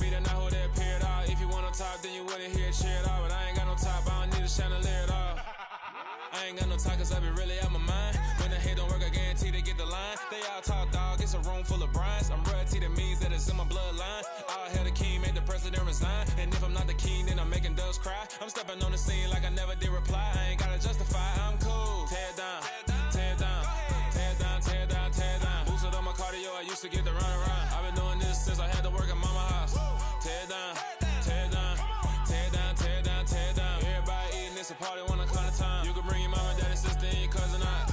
be the night who that appeared out. If you want on top, then you wouldn't hear it cheered out. But I ain't got no top, I don't need a chandelier at all. I ain't got no talk, cause I be really out my mind. When the hate don't work, I guarantee they get the line. They all talk, dog, it's a room full of brinds. I'm royalty, that means that it's in my bloodline. All hell the king, made the president resign. And if I'm not the king, then I'm making doves cry. I'm stepping on the scene like I never did reply. I ain't gotta justify, I'm cool. Tear down, tear down, tear down, tear down, tear down. Boosted on my cardio, I used to get the run around. I've been doing this since I had to work at mama house. Tear down, tear down, tear down, tear down, tear down. Everybody eating, it's a party when I come to time. You can bring your mama, daddy, sister, and your cousin out.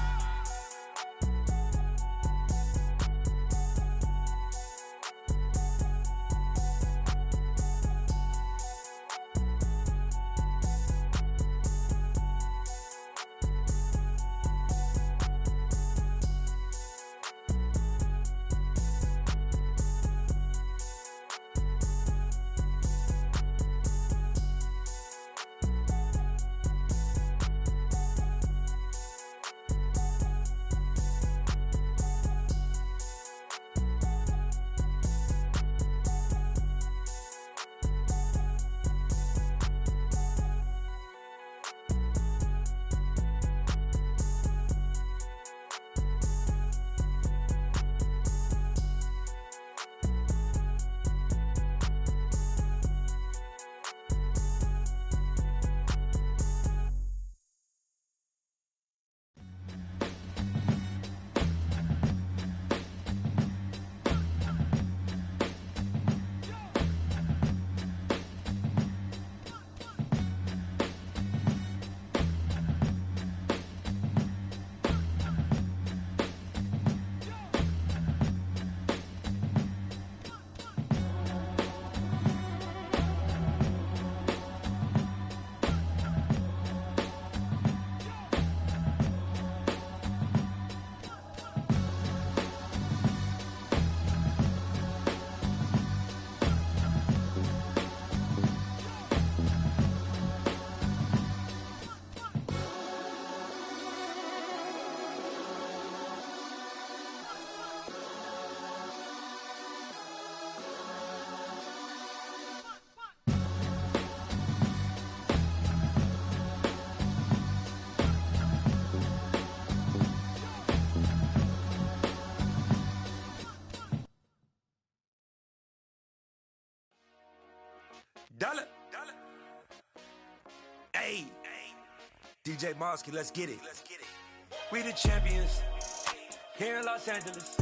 Dollar. Hey. DJ Mosky, let's get it. We the champions here in Los Angeles.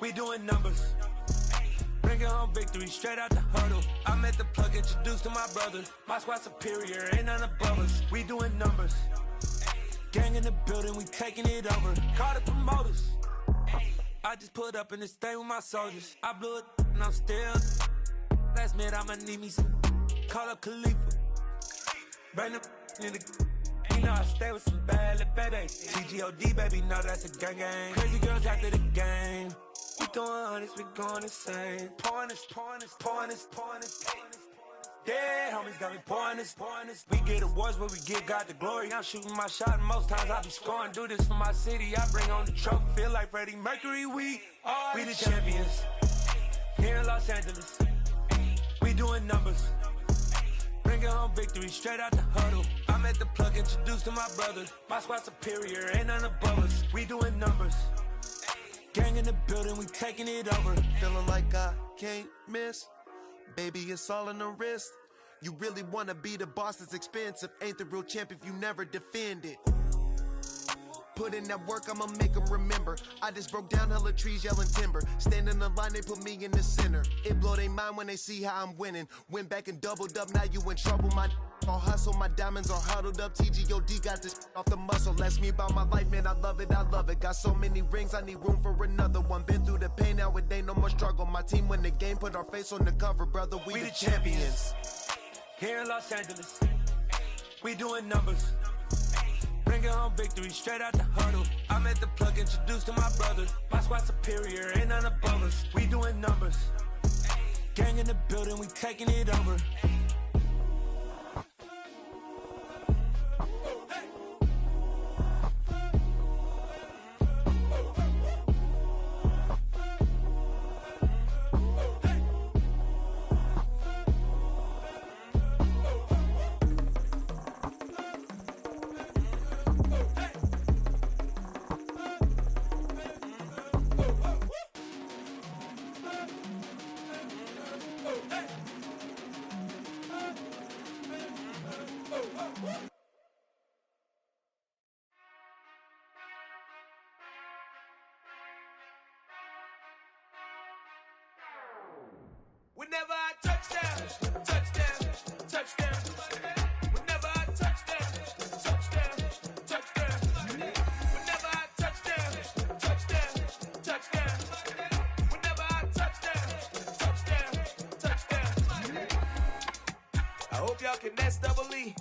We doing numbers. Bringing home victory straight out the huddle. I met the plug, introduced to my brother. My squad superior, ain't none above us. We doing numbers. Gang in the building, we taking it over. Call the promoters. I just put up in this thing with my soldiers. I blew it and I'm still. Last minute I'ma need me some. Call up Khalifa. Bring the in the. You know I stay with some bad little baby. TGOD baby, know that's a gang gang. Crazy girls after the game. We doing honest, we going insane. Pouring this. Dead homies got me pouring this. We get awards, but we give God the glory. I'm shooting my shot, and most times I be scoring. Do this for my city, I bring on the trophy. Feel like Freddie Mercury, we the champions here in Los Angeles. We doing numbers. Bringing home victory straight out the huddle. I met the plug, introduced to my brother. My squad superior, ain't none above us. We doing numbers. Gang in the building, we taking it over. Feeling like I can't miss. Baby, it's all in the wrist. You really wanna be the boss, it's expensive. Ain't the real champ if you never defend it. Put in that work, I'ma make them remember. I just broke down hella trees, yelling timber. Stand in the line, they put me in the center. It blow their mind when they see how I'm winning. Went back and doubled up, now you in trouble. My all hustle, my diamonds are huddled up. TGOD got this off the muscle. Ask me about my life, man, I love it. Got so many rings, I need room for another one. Been through the pain, now it ain't no more struggle. My team win the game, put our face on the cover, brother. We the champions. Here in Los Angeles, we doing numbers. Bringing home victory straight out the huddle. I met the plug, introduced to my brother. My squad superior, ain't none above us. We doing numbers. Gang in the building, we taking it over. Whenever I touchdown, touchdown, touchdown. Whenever I touchdown, touchdown, touchdown. Whenever I touchdown, touchdown, touchdown. Whenever I touchdown, touchdown, touchdown. I hope y'all can nest double E,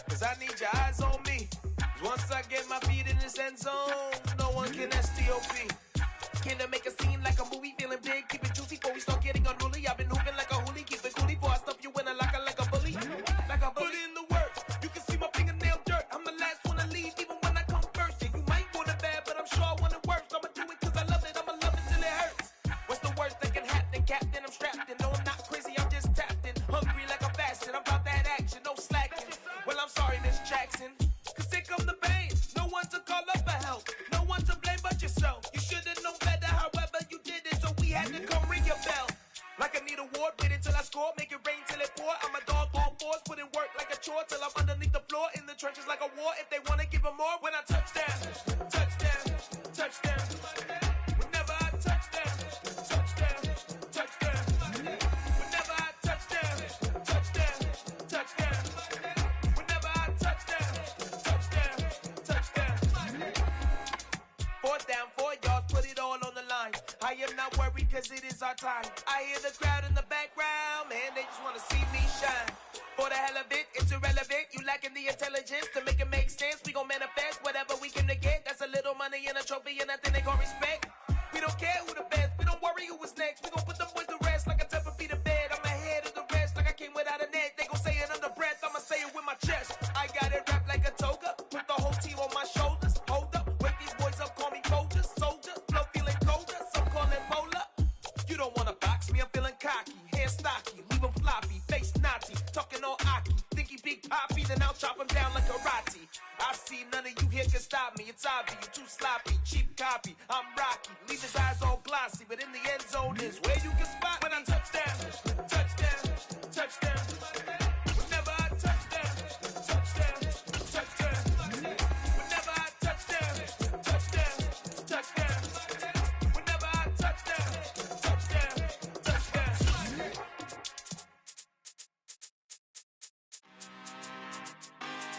cause I need your eyes on me. Cause once I get my feet in this end zone, no one can STOP. Can I make a scene like a movie, feeling big, keep it juicy before we start getting unruly. I've been hooping like a hoolie, keep it coolie before I stuff you in a locker like a bully. Like a bully in the work, you can see my fingernail dirt. I'm the last one to leave, even when I come first. Yeah, you might want it bad, but I'm sure I want it worse. I'ma do it cause I love it, I'ma love it till it hurts. What's the worst that can happen, Captain? I'm strapped in, no I'm not crazy, I'm just tapped in. Hungry like a bastard, I'm about that action, no slacking. Well I'm sorry Miss Jackson, cause here come the pain. No one to call up for help, no one to blame but yourself. You should've known better, however you did it, so we had to come ring your bell. Like I need a ward, wait until I score, make it rain till it pour. I'm a dog on force, put in work like a chore till I'm underneath the floor, in the trenches like a war. If they wanna give them more, when I touchdown, touchdown, touchdown. Whenever I touchdown, touchdown, touchdown. Whenever I touchdown, touchdown, touchdown. Whenever I touchdown, touchdown, touchdown. 4th down, 4 yards, put it all on the line. I am not worried cause it is our time. I hear the crowd in the background, man, they just wanna see me shine. For the hell of it, it's irrelevant. You lacking the intelligence to make it make sense. We gon' manifest whatever we came to get. That's a little money and a trophy and nothing they gon' respect. We don't care who the best, we don't worry who is next. We gon' put them boys to rest like a temper feet of bed. I'm ahead of the rest like I came without a net. They gon' say it under breath, I'ma say it with my chest. I got it wrapped like a toga, put the whole team on my shoulders. Hold up, wake these boys up, call me soldier, soldier. Flow feeling colder, some call it polar. You don't wanna box me, I'm feeling cocky. Hair stocky, leave him floppy, face naughty. Talking all aki, think he big poppy, then I'll chop him down like karate. I see none of you here can stop me. It's obvious, you too sloppy, cheap copy. I'm Rocky, leave his eyes all glossy, but in the end zone is where you can spot when I touchdown, touchdown, touchdown. Whenever I touchdown, touchdown, touchdown. Whenever I touchdown, touchdown, touchdown. Whenever I touchdown, touchdown, touchdown.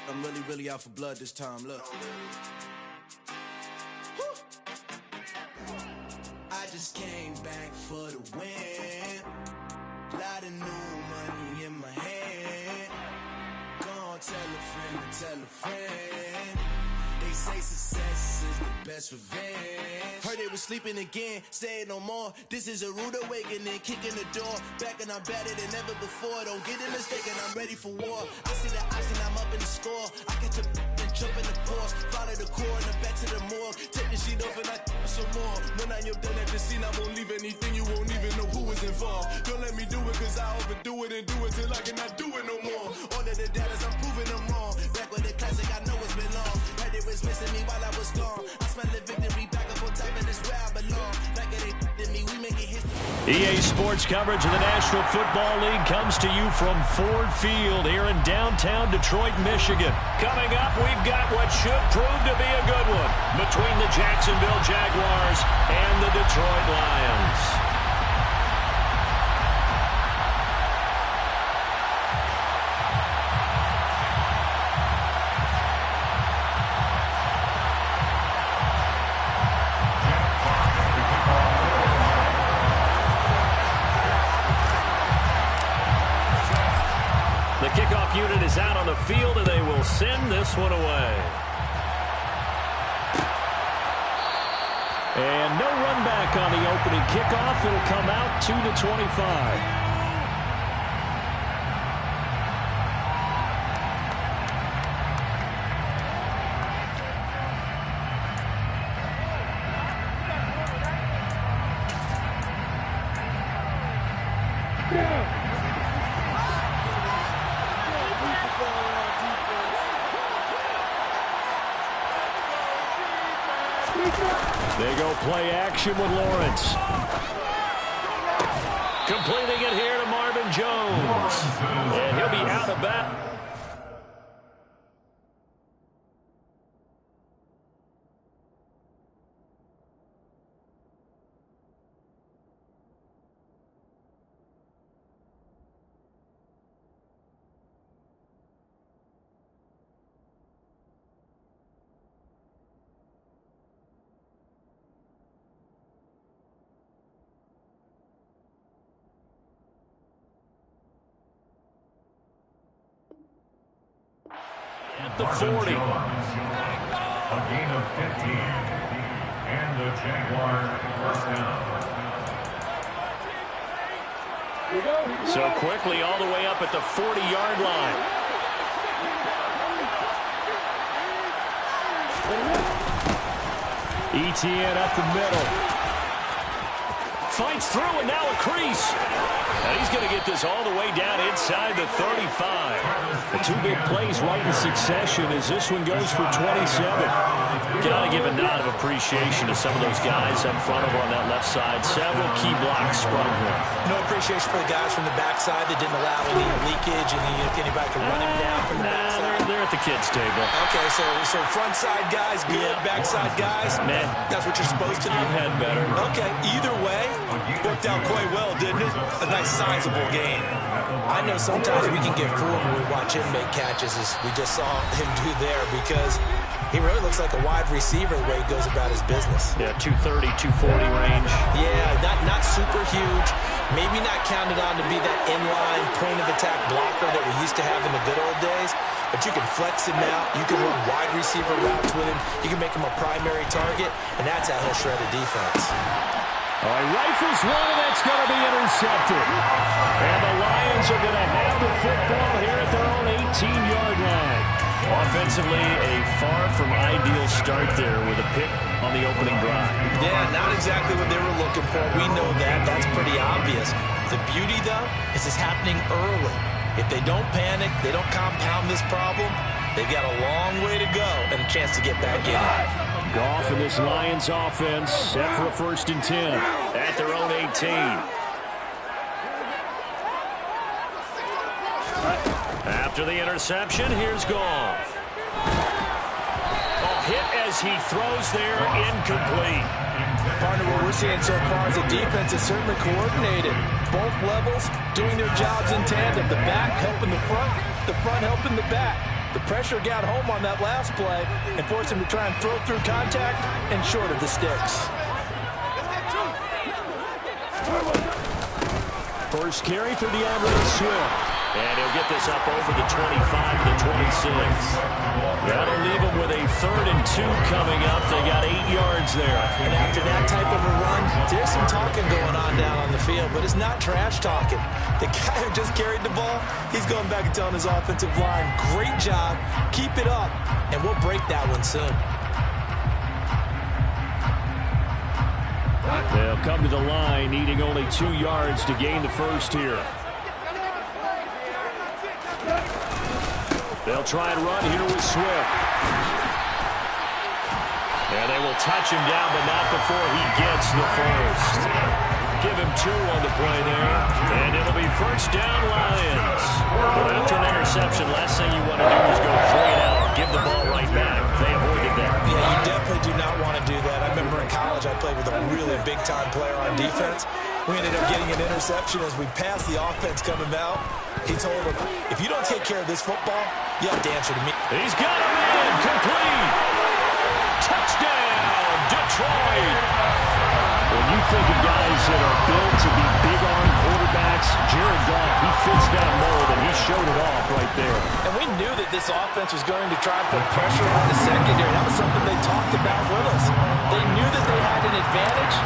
I'm really out for blood this time, look. I just came back for the win. Lot of new money in my hand. Go on, tell a friend to tell a friend. They say success is the best revenge. Heard they was sleeping again, say it no more. This is a rude awakening, kicking the door. Back and I'm better than ever before. Don't get it mistaken, I'm ready for war. I see the ice and I'm up in the score. I catch a and jump in the course. Follow the core and the back to the morgue. Take the sheet off and I some more. When I am done at the scene, I won't leave anything. You won't even know who was involved. Don't let me do it cause I overdo it and do it till I cannot do it no more. All of the doubters, I'm proving them wrong. Back with the classic, I know it's been long. Heard it was missing me while I was gone. I smell the victory back up on top and it's where I belong. Like it ain't to me, we make it history. EA Sports coverage of the National Football League comes to you from Ford Field here in downtown Detroit, Michigan. Coming up, we've got what should prove to be a good one between the Jacksonville Jaguars and the Detroit Lions. The kickoff unit is out on the field, and they will send this one away. And no run back on the opening kickoff. It'll come out to the 25. They go play action with Lawrence. Completing it here to Marvin Jones. And he'll be out of bounds. At the 40. A gain of 15. And the Jaguars first down. So quickly all the way up at the 40-yard line. Etienne up the middle. Fights through and now a crease. And he's going to get this all the way down inside the 35. The two big plays right in succession as this one goes for 27. Got to give a nod of appreciation to some of those guys up front over on that left side. Several key blocks sprung here. No appreciation for the guys from the backside that didn't allow any leakage and anybody could run him down from the backside. They're at the kids' table. Okay, so front side guys good, backside guys, man, that's what you're supposed to do. I've had better. Okay, either way, worked out quite well, didn't it? A nice sizable game. I know sometimes we can get fooled when we watch him make catches, as we just saw him do there, because he really looks like a wide receiver the way he goes about his business. Yeah, 230, 240 range. Yeah, not super huge. Maybe not counted on to be that inline point-of-attack blocker that we used to have in the good old days. But you can flex him out. You can run wide receiver routes with him. You can make him a primary target, and that's how he'll shred a defense. All right, rifles one, and that's going to be intercepted. And the Lions are going to have the football here at their own 18-yard line. Offensively, a far from ideal start there with a pick on the opening drive. Yeah, not exactly what they were looking for. We know that. That's pretty obvious. The beauty, though, is it's happening early. If they don't panic, they don't compound this problem, they've got a long way to go and a chance to get back in it. Goff and this Lions offense set for a 1st and 10 at their own 18. After the interception, here's Goff. Hit as he throws there, incomplete. Partner, what we're seeing so far is the defense is certainly coordinated. Both levels doing their jobs in tandem. The back helping the front helping the back. The pressure got home on that last play and forced him to try and throw through contact and short of the sticks. First carry for Deathrow Swift. And he'll get this up over the 25 to the 26. That'll leave him with a 3rd and 2 coming up. They got 8 yards there. And after that type of a run, there's some talking going on down on the field, but it's not trash talking. The guy who just carried the ball, he's going back and telling his offensive line, great job, keep it up, and we'll break that one soon. They'll come to the line, needing only 2 yards to gain the first here. They'll try and run here with Swift. And they will touch him down, but not before he gets the first. Give him 2 on the play there. And it'll be first down, Lions. But after an interception, last thing you want to do is go 3 and out. Give the ball right back. They avoided that. Yeah, you definitely do not want to do that. I remember in college I played with a really big-time player on defense. We ended up getting an interception as we passed the offense coming out. He told him, if you don't take care of this football, you have to answer to me. He's got him in. Complete. Touchdown, Detroit. When you think of guys that are built to be big-arm quarterbacks, Jared Goff, he fits that mold, and he showed it off right there. And we knew that this offense was going to try to put pressure on the secondary. That was something they talked about with us. They knew that they had an advantage,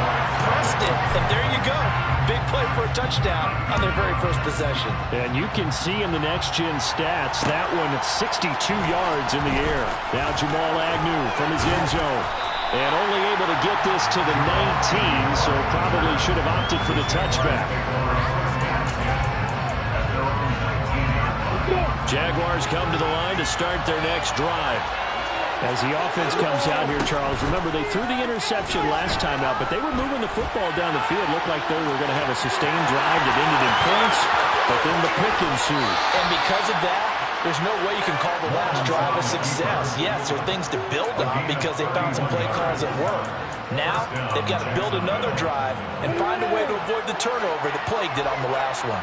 pressed it, and there you go. Big play for a touchdown on their very first possession. And you can see in the next-gen stats, that one at 62 yards in the air. Now Jamal Agnew from his end zone. And only able to get this to the 19, so probably should have opted for the touchback. Jaguars come to the line to start their next drive. As the offense comes out here, Charles, remember they threw the interception last time out, but they were moving the football down the field. Looked like they were going to have a sustained drive that ended in points, but then the pick ensued. And because of that, there's no way you can call the last drive a success. Yes, there are things to build on because they found some play calls that work. Now, they've got to build another drive and find a way to avoid the turnover that plagued it on the last one.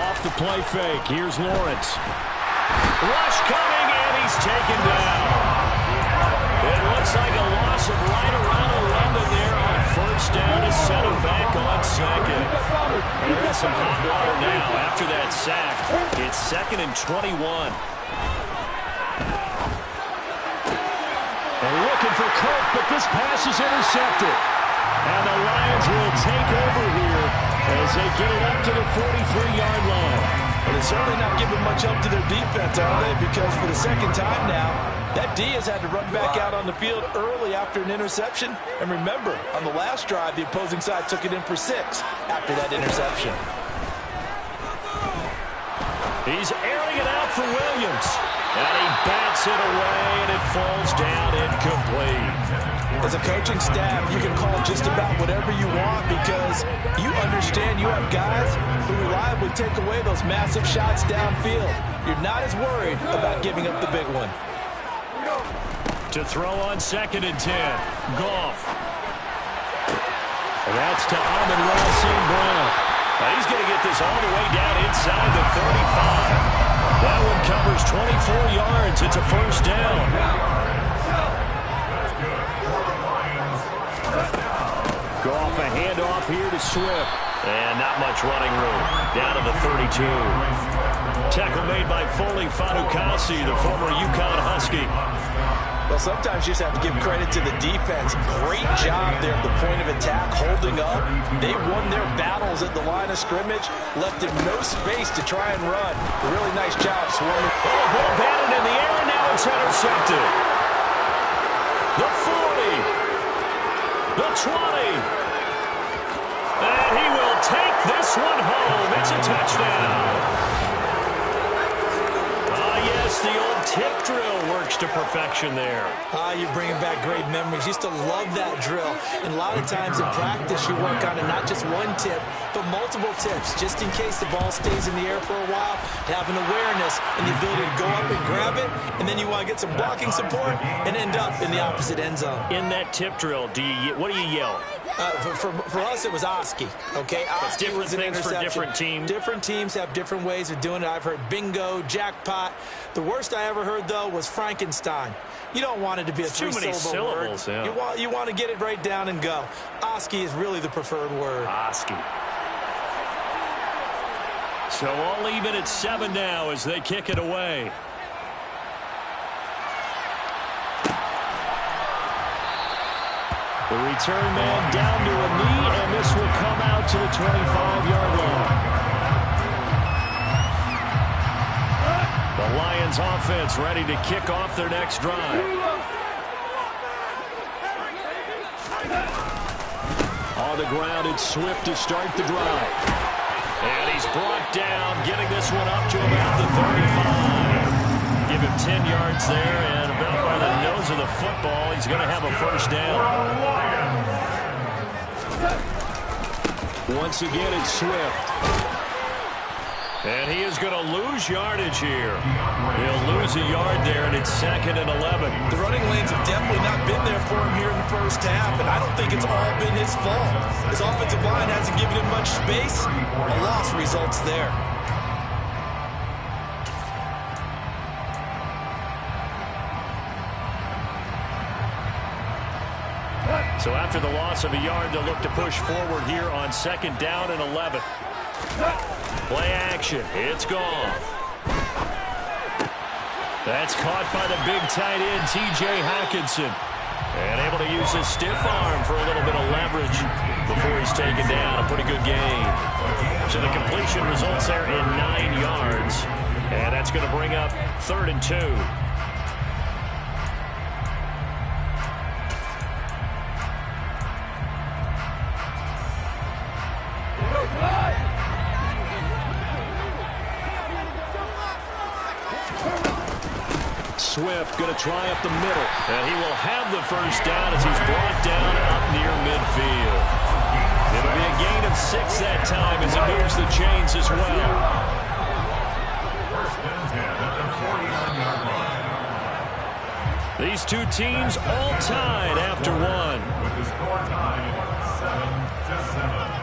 Off the play fake, here's Lawrence. Rush coming, and he's taken down. It looks like a loss of right around 11 there on first down to set him back on second. They're in some hot water now after that sack. It's 2nd and 21. They're looking for Kirk, but this pass is intercepted. And the Lions will take over here as they get it up to the 43-yard line. Well, they're certainly not giving much help to their defense, are they? Because for the second time now, that D has had to run back out on the field early after an interception. And remember, on the last drive, the opposing side took it in for 6 after that interception. He's airing it out for Williams. And he bats it away, and it falls down incomplete. As a coaching staff, you can call just about whatever you want because you understand you have guys who reliably take away those massive shots downfield. You're not as worried about giving up the big one. To throw on 2nd and 10. Goff. And that's to Amon-Ra St. Brown. He's going to get this all the way down inside the 35. That one covers 24 yards. It's a first down. Goff, a handoff here to Swift. And not much running room. Down to the 32. Tackle made by Foley Fatukasi, the former UConn Husky. Well, sometimes you just have to give credit to the defense. Great job there at the point of attack, holding up. They won their battles at the line of scrimmage, left him no space to try and run. A really nice job swarming. Oh, ball batted in the air, and now it's intercepted. The 40. The 20. And he will take this one home. It's a touchdown. Yes, the old tip drill works to perfection there. You're bringing back great memories. Used to love that drill. And a lot of times in practice, you work on it, not just one tip, but multiple tips, just in case the ball stays in the air for a while, to have an awareness and the ability to go up and grab it, and then you want to get some blocking support and end up in the opposite end zone. In that tip drill, what do you yell? For us, it was Oski. Okay, Oski was an interception. For different teams. Different teams have different ways of doing it. I've heard bingo, jackpot. The worst I ever heard, though, was Frankenstein. You don't want it to be a three-syllable word. Yeah. You want to get it right down and go. Oski is really the preferred word. Oski. So all even at 7 now as they kick it away. The return man down to a knee, and this will come out to the 25-yard line. The Lions offense ready to kick off their next drive. On the ground, it's Swift to start the drive. And he's brought down, getting this one up to about the 35. Give him 10 yards there, and about by the nose of the football, he's going to have a first down. Once again, it's Swift. And he is going to lose yardage here. He'll lose a yard there, and it's 2nd and 11. The running lanes have definitely not been there for him here in the first half, and I don't think it's all been his fault. His offensive line hasn't given him much space. A loss results there. So after the loss of a yard, they'll look to push forward here on 2nd down and 11. Play action. It's Goff. That's caught by the big tight end, T.J. Hockenson. And able to use his stiff arm for a little bit of leverage before he's taken down. A pretty good game. So the completion results there in 9 yards. And that's going to bring up 3rd and 2. Swift going to try up the middle. And he will have the first down as he's brought down up near midfield. It'll be a gain of 6 that time as he moves the chains as well. These two teams all tied after one. With the score tied 7-7.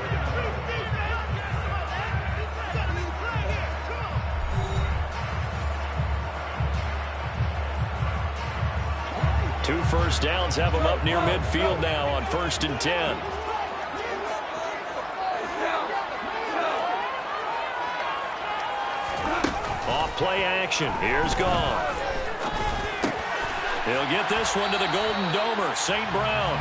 2 first downs have him up near midfield now on 1st and 10. play action. Here's Goff. He'll get this one to the Golden Domer, St. Brown.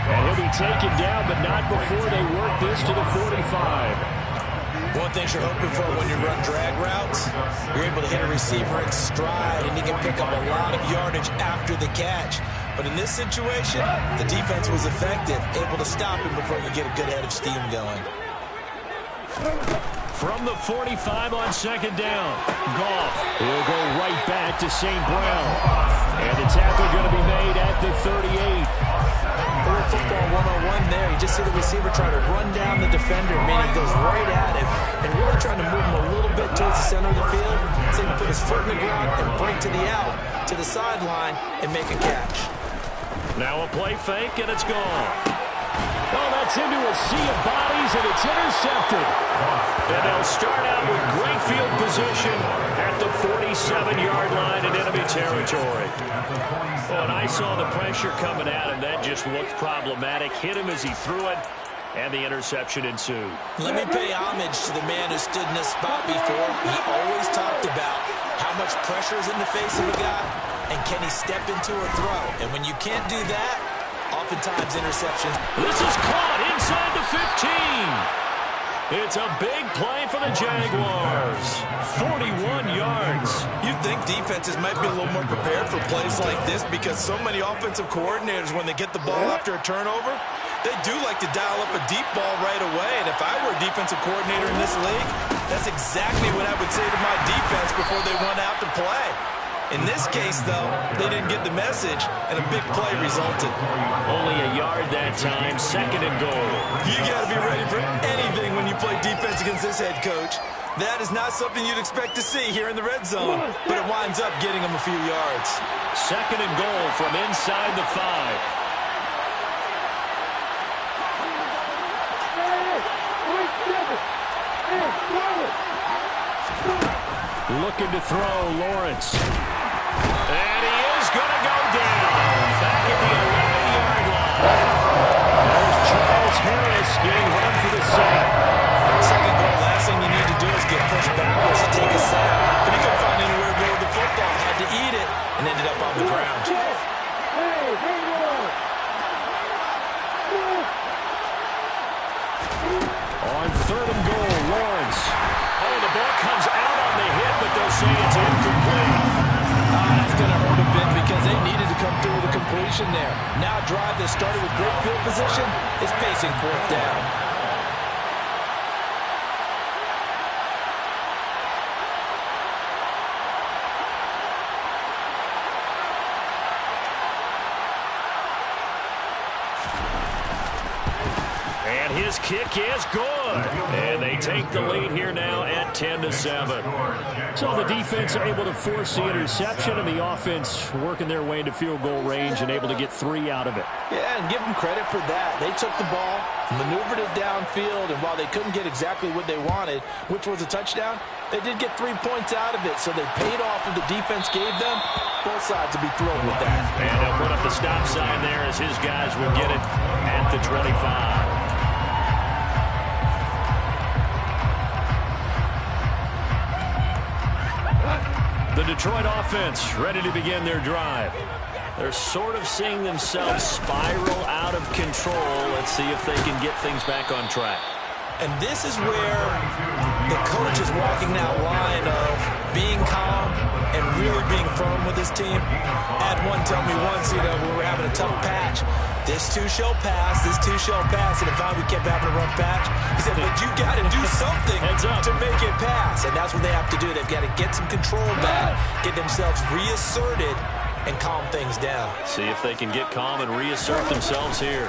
And he'll be taken down, but not before they work this to the 45. One thing you're hoping for when you run drag routes, you're able to hit a receiver in stride, and he can pick up a lot of yardage after the catch. But in this situation, the defense was effective, able to stop him before you get a good head of steam going. From the 45 on second down, Goff. He'll go right back to St. Brown. And the tackle going to be made at the 38. Football 101 there. You just see the receiver try to run down the defender, meaning he goes right at him and really trying to move him a little bit towards the center of the field so he can put his foot in the ground and break to the out, to the sideline, and make a catch. Now a play fake, and it's gone. Oh, that's into a sea of bodies, and it's intercepted. And they'll start out with great field position at the 47-yard line in enemy territory. Oh, and I saw the pressure coming at him. That just looked problematic. Hit him as he threw it, and the interception ensued. Let me pay homage to the man who stood in this spot before. He always talked about how much pressure is in the face of a guy, and can he step into a throw. And when you can't do that, oftentimes interceptions. This is caught inside the 15. It's a big play for the Jaguars. 41 yards. You'd think defenses might be a little more prepared for plays like this because so many offensive coordinators, when they get the ball after a turnover, they do like to dial up a deep ball right away. And if I were a defensive coordinator in this league, that's exactly what I would say to my defense before they run out to play. In this case, though, they didn't get the message, and a big play resulted. Only a yard that time, second and goal. You got to be ready for anything when you play defense against this head coach. That is not something you'd expect to see here in the red zone, but it winds up getting them a few yards. Second and goal from inside the 5. Looking to throw, Lawrence. And he is going to go down. Back at the 11-yard line. There's Charles Harris getting run for the sack. Second goal, last thing you need to do is get pushed backwards to take a sack. But he couldn't find anywhere to go with the football. Had to eat it and ended up on the ground. On third and goal, Lawrence. Oh, the ball comes out on the hit, but they'll say it's incomplete. That's going to hurt a bit because they needed to come through with a completion there. Now a drive that started with great field position is facing fourth down. And his kick is good. And they take the lead here now at 10-7. So the defense able to force the interception, and the offense working their way into field goal range and able to get 3 out of it. Yeah, and give them credit for that. They took the ball, maneuvered it downfield, and while they couldn't get exactly what they wanted, which was a touchdown, they did get 3 points out of it, so they paid off what the defense gave them. Both sides will be thrilled with that. And they'll put up the stop sign there as his guys will get it at the 25. The Detroit offense ready to begin their drive. They're sort of seeing themselves spiral out of control. Let's see if they can get things back on track. And this is where the coach is walking that line of being calm and really being firm with his team. I had one tell me once, we were having a tough patch. This too shall pass, this too shall pass. And if we kept having a rough patch, he said, but you got to do something to make it pass. And that's what they have to do. They've got to get some control back, get themselves reasserted, and calm things down. See if they can get calm and reassert themselves here.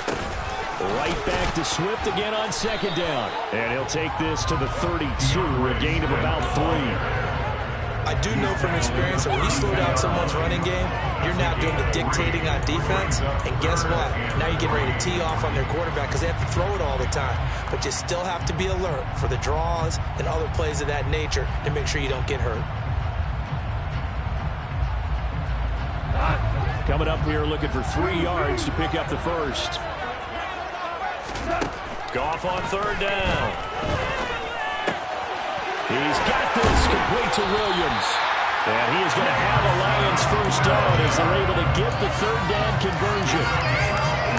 Right back to Swift again on second down. And he'll take this to the 32, a gain of about 3. I do know from experience that when you slow down someone's running game, you're now doing the dictating on defense. And guess what? Now you're getting ready to tee off on their quarterback because they have to throw it all the time. But you still have to be alert for the draws and other plays of that nature to make sure you don't get hurt. Coming up here looking for 3 yards to pick up the first. Goff on third down. He's got this complete to Williams. And he is going to have a Lions first down as they're able to get the third down conversion.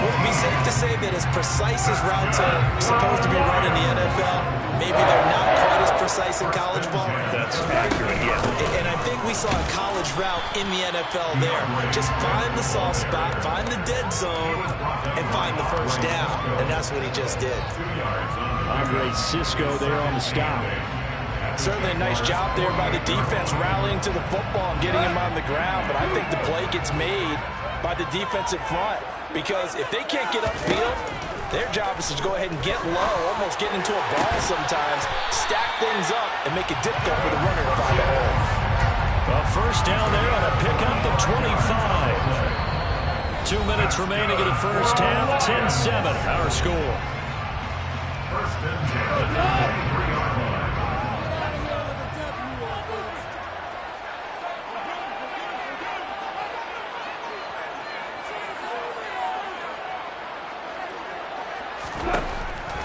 Would it be safe to say that as precise as routes are supposed to be run in the NFL, maybe they're not quite as precise in college ball? That's accurate, yeah. And I think we saw a college route in the NFL there. Just find the soft spot, find the dead zone, and find the first down. And that's what he just did. Andre Cisco there on the stop. Certainly a nice job there by the defense rallying to the football and getting him on the ground. But I think the play gets made by the defensive front. Because if they can't get upfield, their job is to go ahead and get low, almost get into a ball sometimes, stack things up, and make it difficult for the runner to find a hole. A first down there on a pickup of 25. 2 minutes remaining in the first half. 10-7, our score. First and 10, 23-yard line.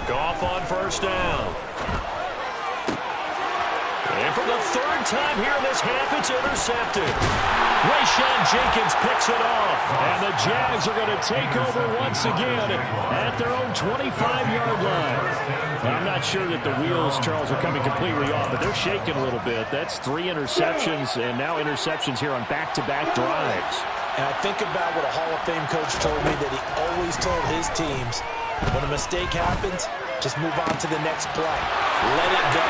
Goff on first down. And for the third time here in this half, it's intercepted. Rayshon Jenkins picks it off. And the Jags are going to take over once again at their own 25-yard line. I'm not sure that the wheels, Charles, are coming completely off, but they're shaking a little bit. That's 3 interceptions, and now interceptions here on back-to-back drives. And I think about what a Hall of Fame coach told me, that he always told his teams, when a mistake happens, just move on to the next play. Let it go.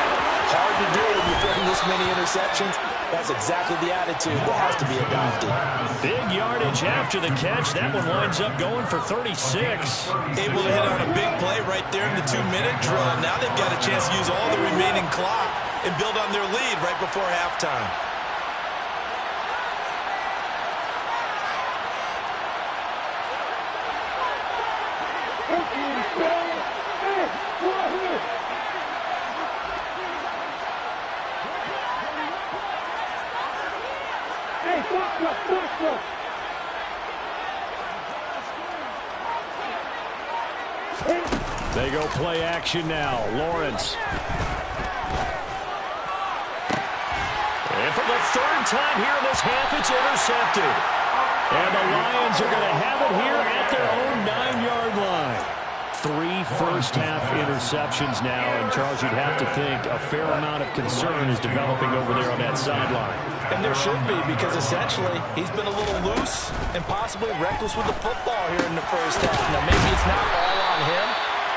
Hard to do when you're throwing this many interceptions. That's exactly the attitude that has to be adopted. Big yardage after the catch. That one winds up going for 36. Able to hit on a big play right there in the 2-minute drill. Now they've got a chance to use all the remaining clock and build on their lead right before halftime. They go play action now. Lawrence. And for the third time here in this half, it's intercepted. And the Lions are going to have it here at their own 9-yard line. 3 first-half interceptions now, and Charles, you'd have to think a fair amount of concern is developing over there on that sideline. And there should be, because essentially he's been a little loose and possibly reckless with the football here in the first half. Now, maybe it's not all on him,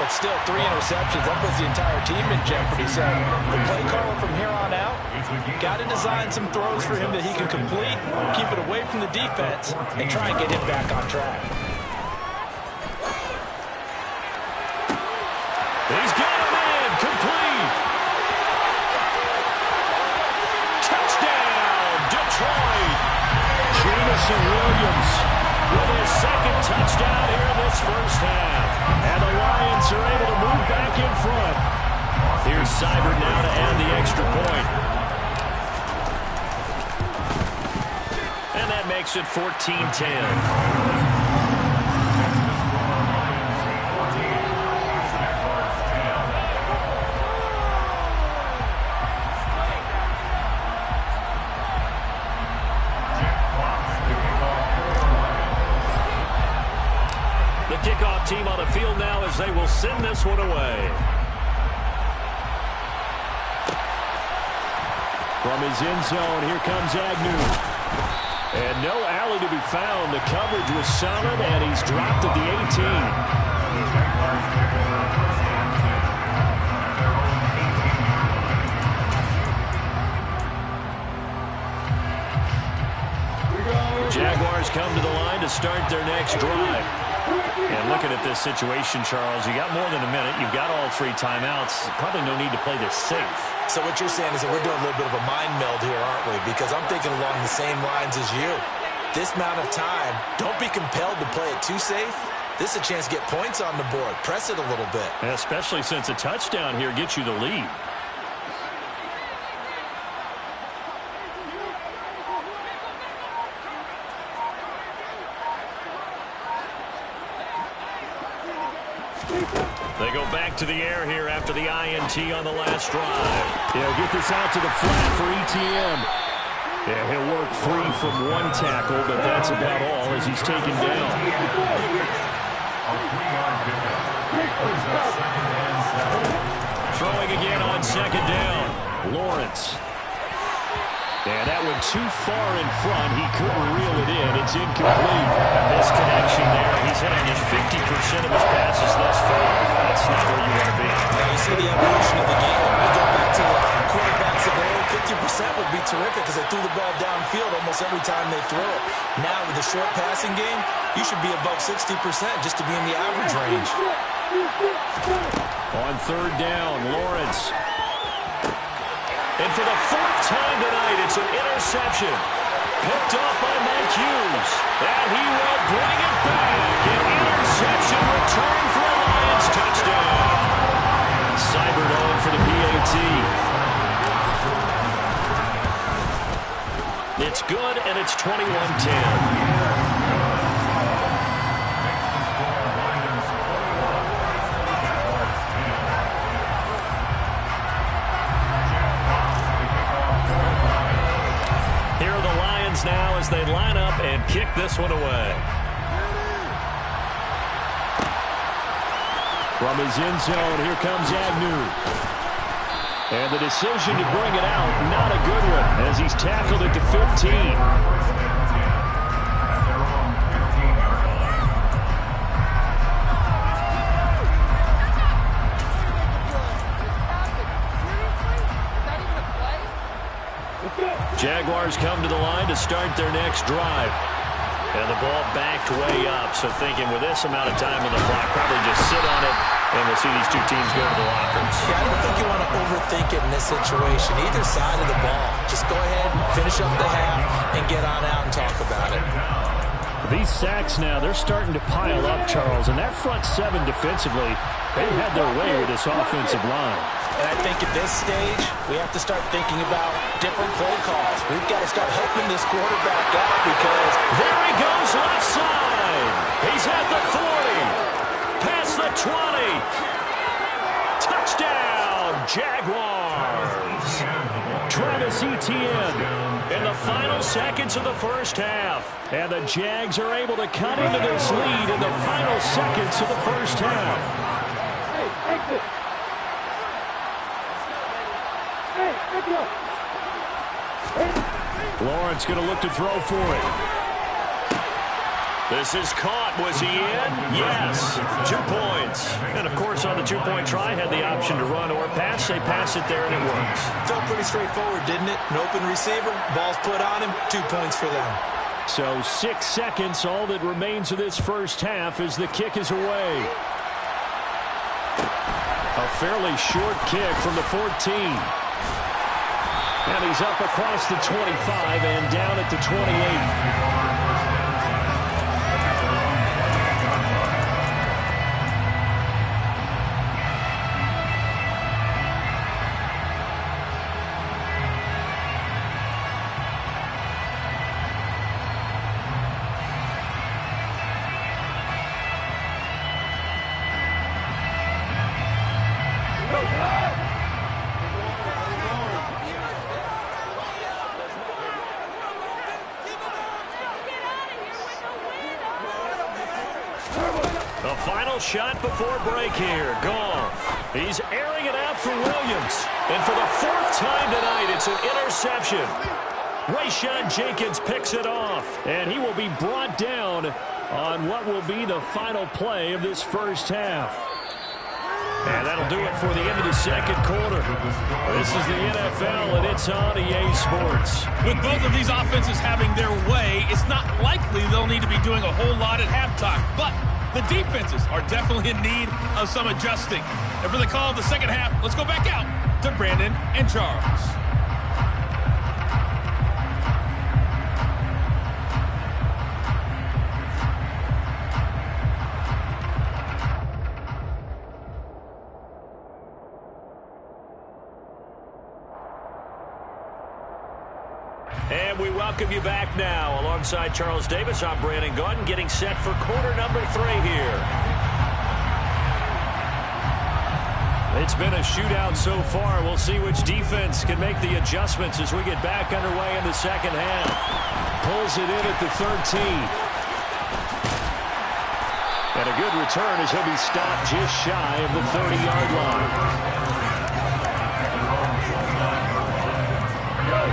but still 3 interceptions. That puts the entire team in jeopardy. So the play caller from here on out got to design some throws for him that he can complete, keep it away from the defense, and try and get him back on track. He's got him in, complete. Touchdown, Detroit. Jamison Williams with his second touchdown here in this first half. And the Lions are able to move back in front. Here's Seibert now to add the extra point. And that makes it 14-10. Kickoff team on the field now as they will send this one away. From his end zone, here comes Agnew. And no alley to be found. The coverage was solid, and he's dropped at the 18. Jaguars come to the line to start their next drive. And looking at this situation, Charles, you got more than a minute. You've got all 3 timeouts. Probably no need to play this safe. So what you're saying is that we're doing a little bit of a mind meld here, aren't we? Because I'm thinking along the same lines as you. This amount of time, don't be compelled to play it too safe. This is a chance to get points on the board. Press it a little bit. And especially since a touchdown here gets you the lead. They go back to the air here after the INT on the last drive. Yeah, get this out to the flat for ETN. Yeah, he'll work free from one tackle, but that's about all as he's taken down. Throwing again on second down. Lawrence. And that went too far in front. He couldn't reel it in. It's incomplete. A misconnection there. He's hitting just 50% of his passes thus far. That's not where you want to be. Now you see the evolution of the game. You go back to the quarterbacks of old, 50% would be terrific because they threw the ball downfield almost every time they throw it. Now with the short passing game, you should be above 60% just to be in the average range. On third down, Lawrence. And for the fourth time tonight, it's an interception. Picked up by Mike Hughes. And he will bring it back. An interception return for a Lions touchdown. Seibert on for the PAT. It's good, and it's 21-10. Now as they line up and kick this one away. From his end zone, here comes Agnew. And the decision to bring it out, not a good one, as he's tackled at the 15. Jaguars come to the line to start their next drive. And the ball backed way up, so thinking with this amount of time on the clock, probably just sit on it, and we'll see these two teams go to the lockers. Yeah, I don't think you want to overthink it in this situation. Either side of the ball. Just go ahead, finish up the half, and get on out and talk about it. These sacks now, they're starting to pile up, Charles, and that front seven defensively, they've had their way with this offensive line. And I think at this stage, we have to start thinking about different play calls. We've got to start helping this quarterback out because there he goes left side. He's at the 40. Past the 20. Touchdown, Jaguars. Travis Etienne in the final seconds of the first half. And the Jags are able to cut into this lead in the final seconds of the first half. Lawrence going to look to throw for it. This is caught. Was he in? Yes. 2 points. And, of course, on the two-point try, had the option to run or pass. They pass it there, and it works. Felt pretty straightforward, didn't it? An open receiver, ball's put on him, 2 points for them. So 6 seconds, all that remains of this first half as the kick is away. A fairly short kick from the 14. And he's up across the 25 and down at the 28. The final shot before break here. Goff. He's airing it out for Williams. And for the fourth time tonight, it's an interception. Rayshawn Jenkins picks it off. And he will be brought down on what will be the final play of this first half. And that'll do it for the end of the second quarter. This is the NFL, and it's on EA Sports. With both of these offenses having their way, it's not likely they'll need to be doing a whole lot at halftime. But the defenses are definitely in need of some adjusting. And for the call of the second half, let's go back out to Brandon and Charles. And we welcome you back now. Alongside Charles Davis, I'm Brandon Gaudin, getting set for quarter number 3 here. It's been a shootout so far. We'll see which defense can make the adjustments as we get back underway in the second half. Pulls it in at the 13. And a good return as he'll be stopped just shy of the 30-yard line.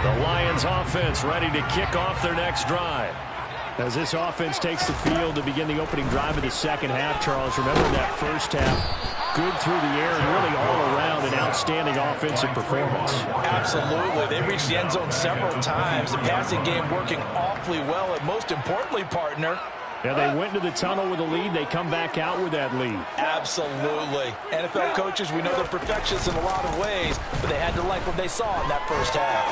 The Lions offense ready to kick off their next drive. As this offense takes the field to begin the opening drive of the second half, Charles, remember that first half, good through the air and really all around an outstanding offensive performance. Absolutely. They reached the end zone several times. The passing game working awfully well, and most importantly, partner, yeah, they went into the tunnel with a lead. They come back out with that lead. Absolutely. NFL coaches, we know they're perfectionists in a lot of ways, but they had to like what they saw in that first half.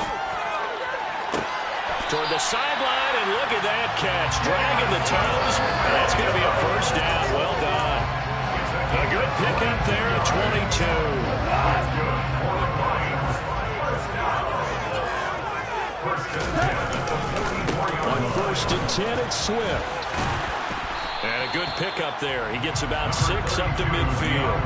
Toward the sideline, and look at that catch. Dragging the toes, and that's going to be a first down. Well done. A good pickup there at 22. On 1st and 10, it's Swift. And a good pickup there. He gets about 6 up to midfield.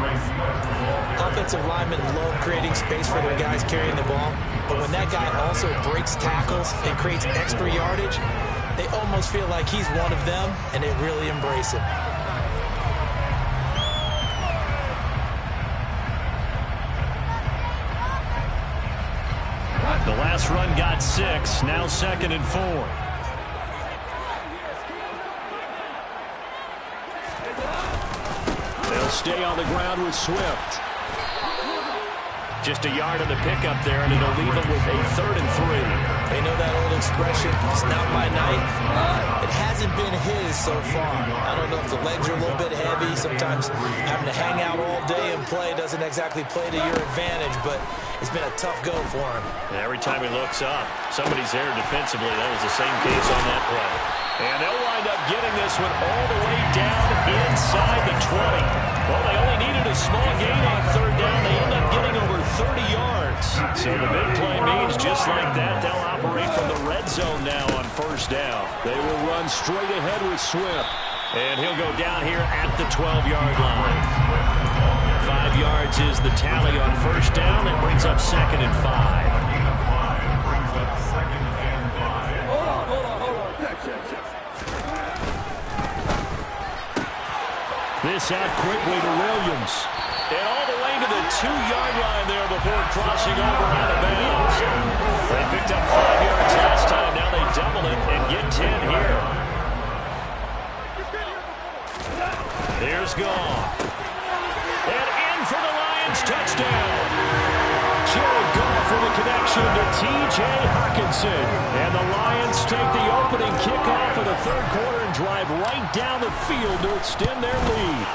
Offensive linemen love creating space for their guys carrying the ball, but when that guy also breaks tackles and creates extra yardage, they almost feel like he's one of them, and they really embrace him. The last run got 6, now 2nd and 4. They'll stay on the ground with Swift. Just a yard on the pickup there, and it'll leave them with a 3rd and 3. They know that old expression, it's not my night. It hasn't been his so far. I don't know if the legs are a little bit heavy. Sometimes having to hang out all day and play doesn't exactly play to your advantage, but it's been a tough go for him. And every time he looks up, somebody's there defensively. That was the same case on that play. And they'll wind up getting this one all the way down inside the 20. Well, they only needed a small gain on 3rd down. They end up getting over 30 yards. So the big play means just like that, they'll operate from the red zone now on 1st down. They will run straight ahead with Swift. And he'll go down here at the 12-yard line. 5 yards is the tally on 1st down. That brings up 2nd and 5. This out quickly to Williams. And all the way to the 2-yard line there before crossing over out of bounds. They picked up 5 yards last time. Now they double it and get 10 here. Here's Gone. And in for the Lions touchdown. Jared Goff with a connection to T.J. Hawkinson. And the Lions take the opening kickoff of the 3rd quarter and drive right down the field to extend their lead.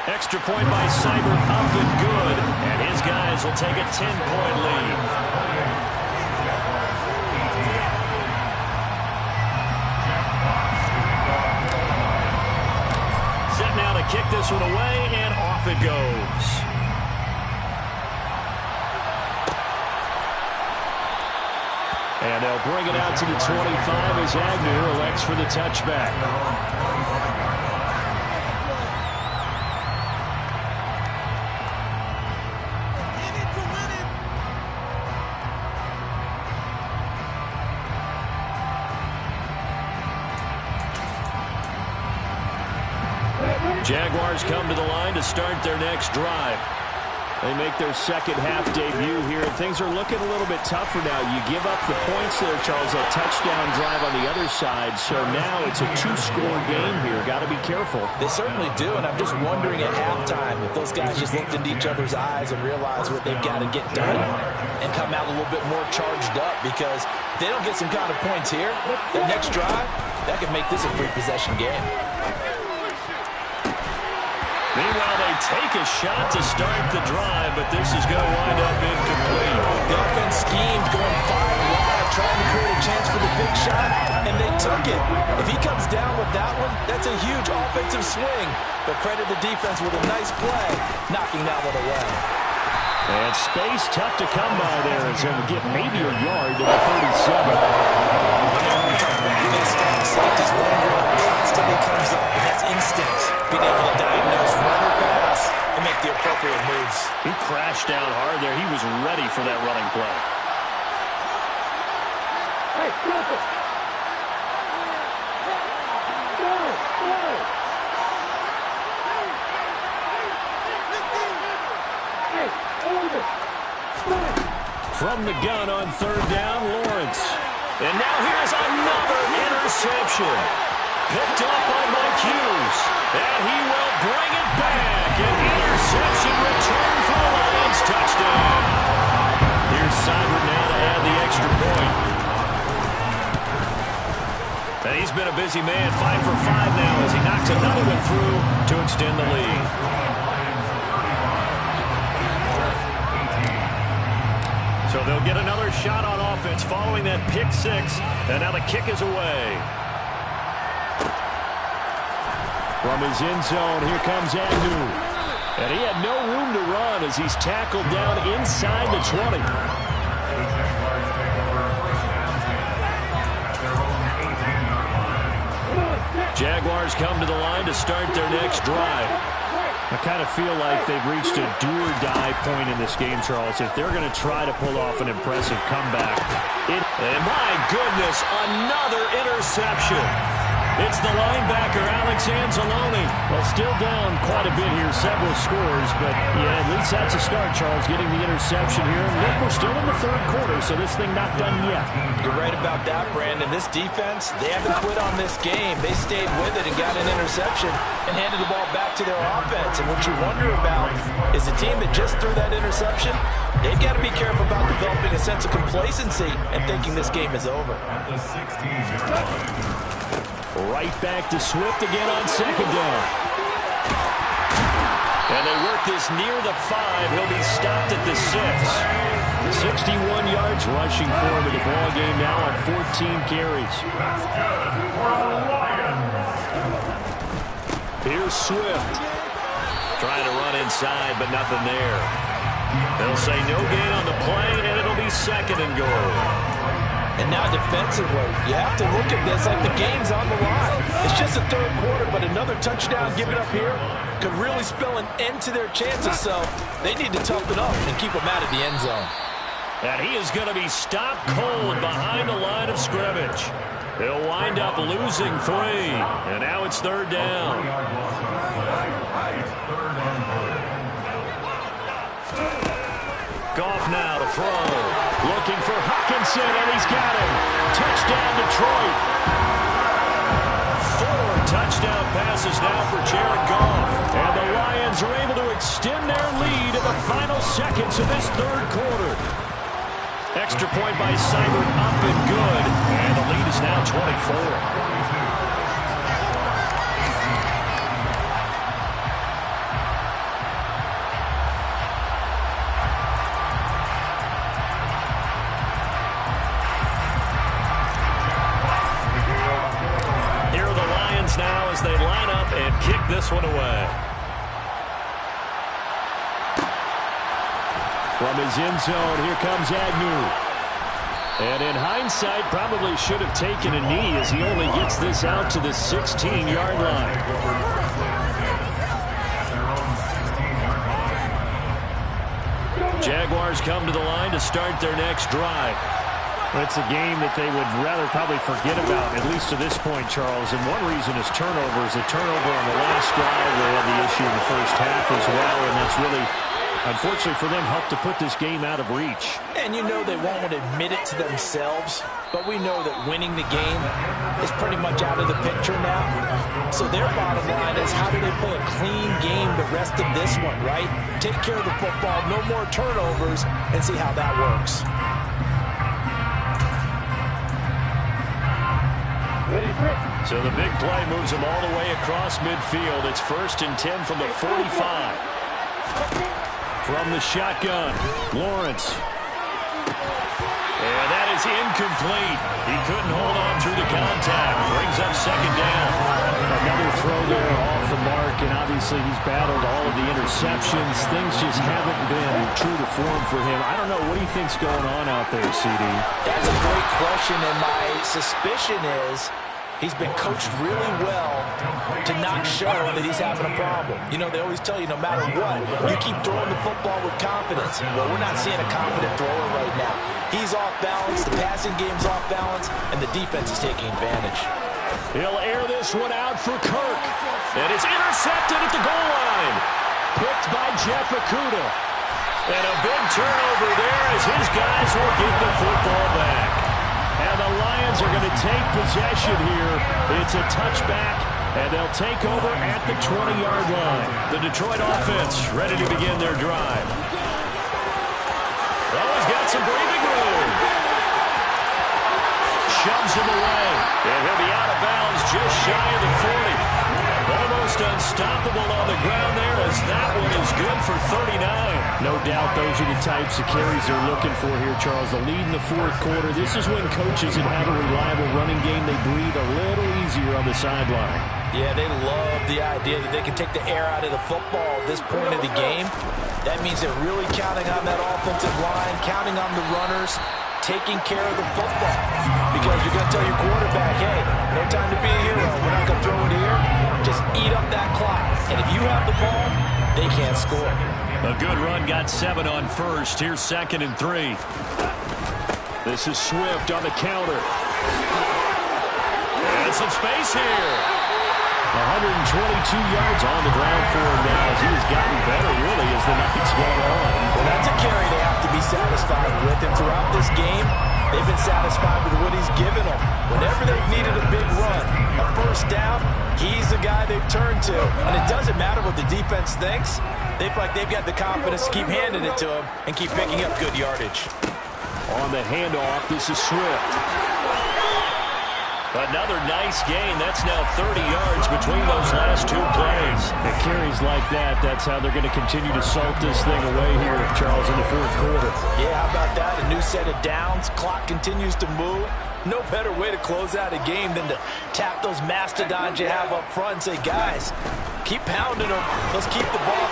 Extra point by Seibert up and good. And his guys will take a 10-point lead. Set now to kick this one away, and off it goes. And they'll bring it out to the 25 as Agnew elects for the touchback. Jaguars come to the line to start their next drive. They make their second half debut here, and things are looking a little bit tougher now. You give up the points there, Charles, that touchdown drive on the other side, so now it's a 2-score game here. Got to be careful. They certainly do, and I'm just wondering at halftime if those guys just looked into each other's eyes and realized what they've got to get done and come out a little bit more charged up, because if they don't get some kind of points here, their next drive, that could make this a free-possession game. Meanwhile, they take a shot to start the drive, but this is going to wind up incomplete. The offense schemed, going 5 wide, trying to create a chance for the big shot, and they took it. If he comes down with that one, that's a huge offensive swing. But credit the defense with a nice play, knocking that one away. And space tough to come by there as he'll get maybe a yard to the 37. Safety's wondering constantly comes up, and that's instinct. Being able to diagnose run or pass and make the appropriate moves. He crashed down hard there. He was ready for that running play. From the gun on third down, Lawrence. And now here's another interception. Picked up by Mike Hughes. And he will bring it back. An interception return for the Lions. Touchdown. Here's Seibert now to add the extra point. And he's been a busy man. 5 for 5 now as he knocks another one through to extend the lead. So they'll get another shot on offense following that pick six. And now the kick is away. From his end zone, here comes Agnew. And he had no room to run as he's tackled down inside the 20. Jaguars come to the line to start their next drive. I kind of feel like they've reached a do-or-die point in this game, Charles. If they're going to try to pull off an impressive comeback. And my goodness, another interception. It's the linebacker, Alex Anzalone. Well, still down quite a bit here, several scores. But, yeah, at least that's a start, Charles, getting the interception here. And look, we're still in the third quarter, so this thing not done yet. You're right about that, Brandon. This defense, they haven't quit on this game. They stayed with it and got an interception and handed the ball back to their offense. And what you wonder about is a team that just threw that interception, they've got to be careful about developing a sense of complacency and thinking this game is over. At the 16-yard line. Right back to Swift again on second down. And they work this near the 5. He'll be stopped at the 6. 61 yards rushing for him in the ball game now on 14 carries. That's good for the Lions. Here's Swift. Trying to run inside, but nothing there. They'll say no gain on the play, and it'll be second and goal. And now defensively, you have to look at this like the game's on the line. It's just the third quarter, but another touchdown given up here could really spell an end to their chances. So they need to toughen up and keep them out of the end zone. And he is going to be stopped cold behind the line of scrimmage. He'll wind up losing 3. And now it's third down. Goff now to throw. Looking for Hutchinson, and he's got him. Touchdown, Detroit. 4 touchdown passes now for Jared Goff. And the Lions are able to extend their lead in the final seconds of this third quarter. Extra point by Seibert up and good. And the lead is now 24. Now as they line up and kick this one away. From his end zone, here comes Agnew. And in hindsight, probably should have taken a knee as he only gets this out to the 16-yard line. Jaguars come to the line to start their next drive. It's a game that they would rather probably forget about, at least to this point, Charles. And one reason is turnovers. A turnover on the last drive. They had the issue in the first half as well, and that's really, unfortunately for them, helped to put this game out of reach. And you know they won't admit it to themselves, but we know that winning the game is pretty much out of the picture now. So their bottom line is, how do they play a clean game the rest of this one, right? Take care of the football, no more turnovers, and see how that works. So the big play moves them all the way across midfield. It's 1st and 10 from the 45. From the shotgun, Lawrence. And that is incomplete. He couldn't hold on through the contact. Brings up second down. Another throw there off the mark, and obviously he's battled all of the interceptions. Things just haven't been true to form for him. I don't know. What do you think's going on out there, CD? That's a great question, and my suspicion is He's been coached really well to not show that he's having a problem. You know, they always tell you no matter what, you keep throwing the football with confidence. Well, we're not seeing a confident thrower right now. He's off balance, the passing game's off balance, and the defense is taking advantage. He'll air this one out for Kirk. And it's intercepted at the goal line. Picked by Jeff Okudah. And a big turnover there as his guys will get the football back. And the Lions are going to take possession here. It's a touchback, and they'll take over at the 20-yard line. The Detroit offense ready to begin their drive. Oh, he's got some breathing room. Shoves him away, and he'll be out of bounds just shy of the 40. Almost unstoppable on the ground there as that one is good for 39. No doubt those are the types of carries they're looking for here, Charles. The lead in the fourth quarter. This is when coaches that have a reliable running game, they breathe a little easier on the sideline. Yeah, they love the idea that they can take the air out of the football at this point of the game. That means they're really counting on that offensive line, counting on the runners, taking care of the football. Because you're going to tell your quarterback, hey, no time to be a hero. We're not going to throw it here. Just eat up that clock. And if you have the ball, they can't score. A good run got 7 on first. Here's 2nd and 3. This is Swift on the counter. And some space here. 122 yards on the ground for him now as he has gotten better, really, as the night's gone on. Well, that's a carry they have to be satisfied with. And throughout this game, they've been satisfied with what he's given them. Whenever they've needed a big run, a first down, he's the guy they've turned to. And it doesn't matter what the defense thinks. They feel like they've got the confidence to keep handing it to him and keep picking up good yardage. On the handoff, this is Swift. Another nice gain. That's now 30 yards between those last 2 plays. It carries like that. That's how they're going to continue to salt this thing away here, Charles, in the fourth quarter. Yeah, how about that? A new set of downs. Clock continues to move. No better way to close out a game than to tap those mastodons you have up front and say, guys, keep pounding them. Let's keep the ball.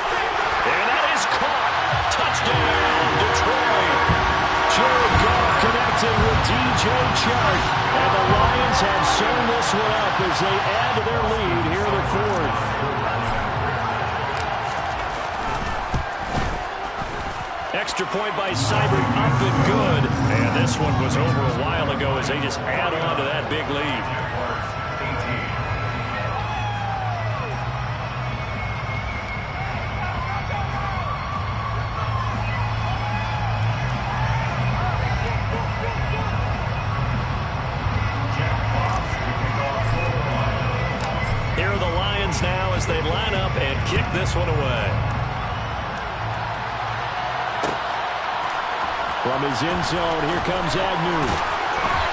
And that is caught. Touchdown, Detroit. Jared Goff connecting with DJ Chark. And the Lions have sewn this one up as they add to their lead here in the fourth. Extra point by Seibert, up and good. And this one was over a while ago as they just add on to that big lead. Here are the Lions now as they line up and kick this one away. From his end zone, here comes Agnew.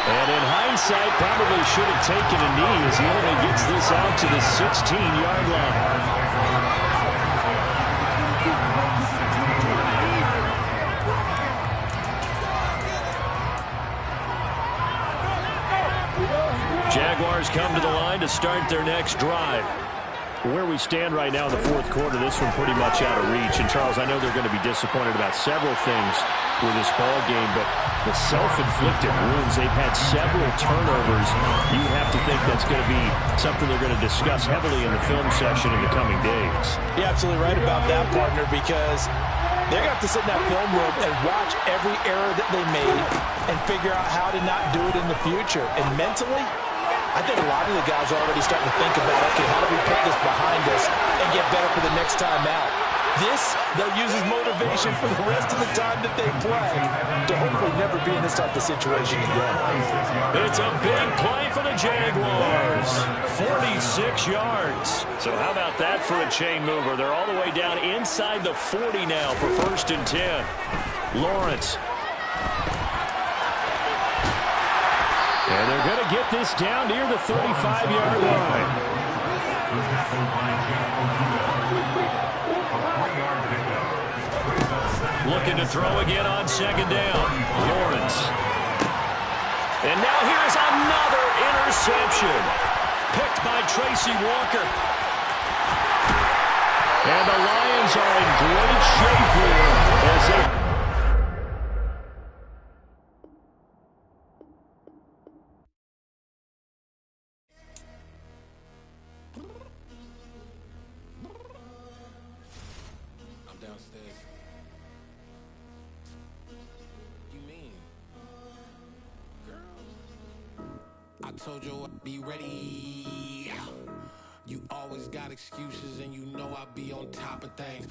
And in hindsight, probably should have taken a knee as he only gets this out to the 16-yard line. Jaguars come to the line to start their next drive. Where we stand right now in the fourth quarter, this one pretty much out of reach. And, Charles, I know they're going to be disappointed about several things with this ball game, but the self-inflicted wounds, they've had several turnovers. You have to think that's going to be something they're going to discuss heavily in the film session in the coming days. You're absolutely right about that, partner, because they're going to have to sit in that film room and watch every error that they made and figure out how to not do it in the future. And mentally, I think a lot of the guys are already starting to think about, okay, how do we put this behind us and get better for the next time out? This, they'll use as motivation for the rest of the time that they play to hopefully never be in this type of situation again. It's a big play for the Jaguars. 46 yards. So how about that for a chain mover? They're all the way down inside the 40 now for 1st and 10. Lawrence. And they're going to get this down near the 35-yard line. Looking to throw again on 2nd down. Lawrence. And now here's another interception. Picked by Tracy Walker. And the Lions are in great shape here as they... told you I'd be ready. You always got excuses and you know I be on top of things.